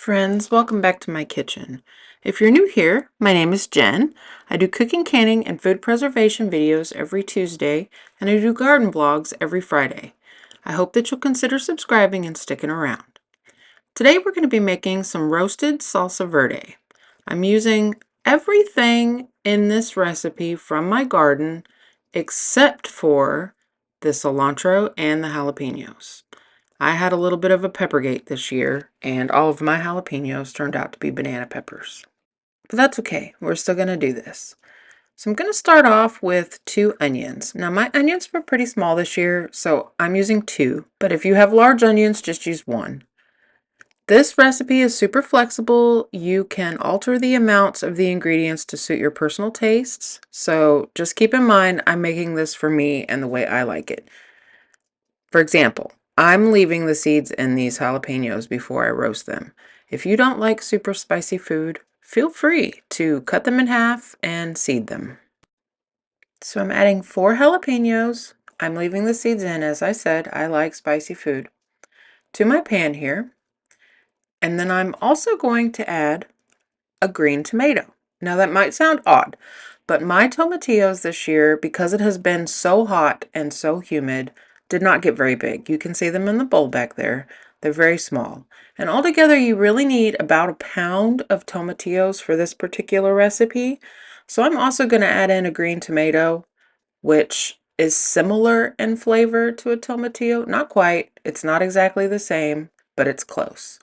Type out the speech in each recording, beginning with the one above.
friends, welcome back to my kitchen. If you're new here, my name is Jen. I do cooking, canning, and food preservation videos every Tuesday, and I do garden vlogs every Friday. I hope that you'll consider subscribing and sticking around. Today we're going to be making some roasted salsa verde. I'm using everything in this recipe from my garden except for the cilantro and the jalapenos. I had a little bit of a peppergate this year, and all of my jalapenos turned out to be banana peppers. But that's okay, we're still going to do this. So I'm going to start off with 2 onions. Now my onions were pretty small this year, so I'm using 2, but if you have large onions, just use 1. This recipe is super flexible. You can alter the amounts of the ingredients to suit your personal tastes, so just keep in mind I'm making this for me and the way I like it. For example, I'm leaving the seeds in these jalapenos before I roast them. If you don't like super spicy food, feel free to cut them in half and seed them. So I'm adding 4 jalapenos. I'm leaving the seeds in. As I said, I like spicy food. To my pan here. And then I'm also going to add a green tomato. Now that might sound odd, but my tomatillos this year, because it has been so hot and so humid, did not get very big. You can see them in the bowl back there. They're very small. And altogether, you really need about a pound of tomatillos for this particular recipe. So I'm also going to add in a green tomato, which is similar in flavor to a tomatillo. Not quite. It's not exactly the same, but it's close.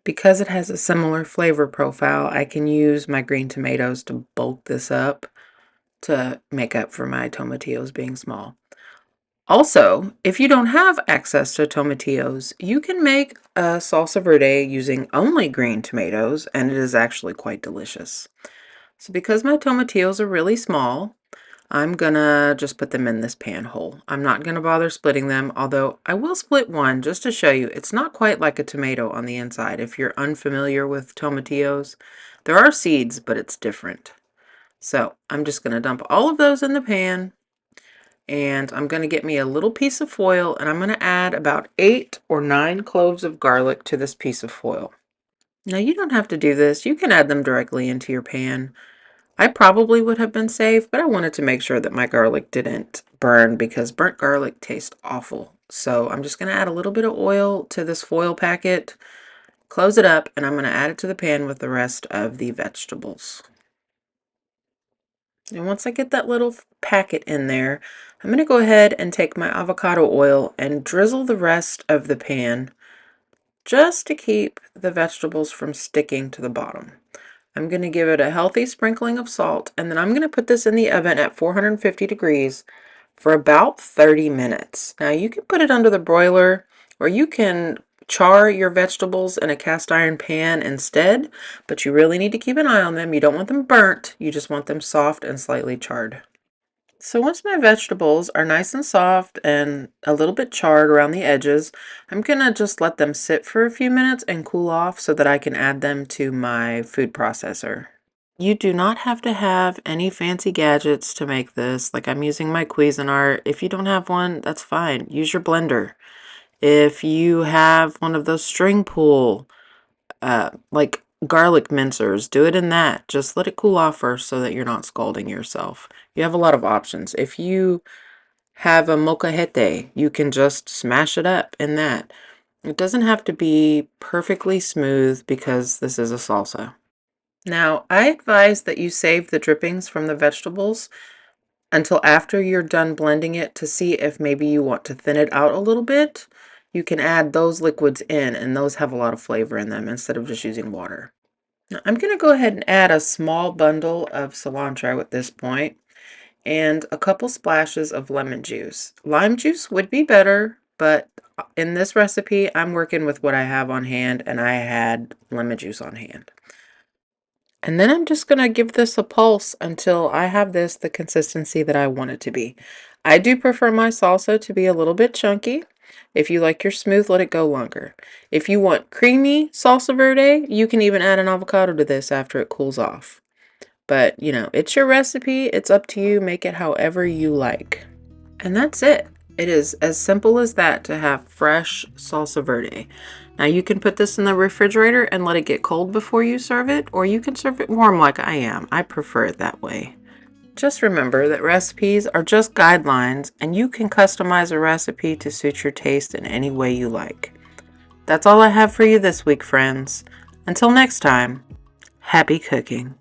Because it has a similar flavor profile, I can use my green tomatoes to bulk this up to make up for my tomatillos being small. Also, if you don't have access to tomatillos, you can make a salsa verde using only green tomatoes, and it is actually quite delicious. So because my tomatillos are really small, I'm gonna just put them in this pan hole. I'm not gonna bother splitting them, although I will split one just to show you. It's not quite like a tomato on the inside. If you're unfamiliar with tomatillos, there are seeds, but it's different. So I'm just gonna dump all of those in the pan, and I'm gonna get me a little piece of foil, and I'm gonna add about 8 or 9 cloves of garlic to this piece of foil. Now you don't have to do this. You can add them directly into your pan. I probably would have been safe, but I wanted to make sure that my garlic didn't burn because burnt garlic tastes awful. So I'm just going to add a little bit of oil to this foil packet, close it up, and I'm going to add it to the pan with the rest of the vegetables. And once I get that little packet in there, I'm going to go ahead and take my avocado oil and drizzle the rest of the pan just to keep the vegetables from sticking to the bottom. I'm going to give it a healthy sprinkling of salt, and then I'm going to put this in the oven at 450 degrees for about 30 minutes. Now you can put it under the broiler, or you can char your vegetables in a cast iron pan instead, but you really need to keep an eye on them. You don't want them burnt, you just want them soft and slightly charred. So once my vegetables are nice and soft and a little bit charred around the edges, I'm gonna just let them sit for a few minutes and cool off so that I can add them to my food processor. You do not have to have any fancy gadgets to make this. Like I'm using my Cuisinart. If you don't have one, that's fine. Use your blender. If you have one of those string pull, like garlic mincers, do it in that. Just let it cool off first so that you're not scalding yourself. You have a lot of options. If you have a molcajete, you can just smash it up in that. It doesn't have to be perfectly smooth because this is a salsa. Now, I advise that you save the drippings from the vegetables until after you're done blending it to see if maybe you want to thin it out a little bit. You can add those liquids in, and those have a lot of flavor in them instead of just using water. Now, I'm going to go ahead and add a small bundle of cilantro at this point and a couple splashes of lemon juice. Lime juice would be better, but in this recipe, I'm working with what I have on hand, and I had lemon juice on hand. And then I'm just going to give this a pulse until I have this the consistency that I want it to be. I do prefer my salsa to be a little bit chunky. If you like your smooth, let it go longer. If you want creamy salsa verde, you can even add an avocado to this after it cools off. But, it's your recipe. It's up to you. Make it however you like. And that's it. It is as simple as that to have fresh salsa verde. Now you can put this in the refrigerator and let it get cold before you serve it, or you can serve it warm like I am. I prefer it that way. Just remember that recipes are just guidelines and you can customize a recipe to suit your taste in any way you like. That's all I have for you this week, friends. Until next time, happy cooking.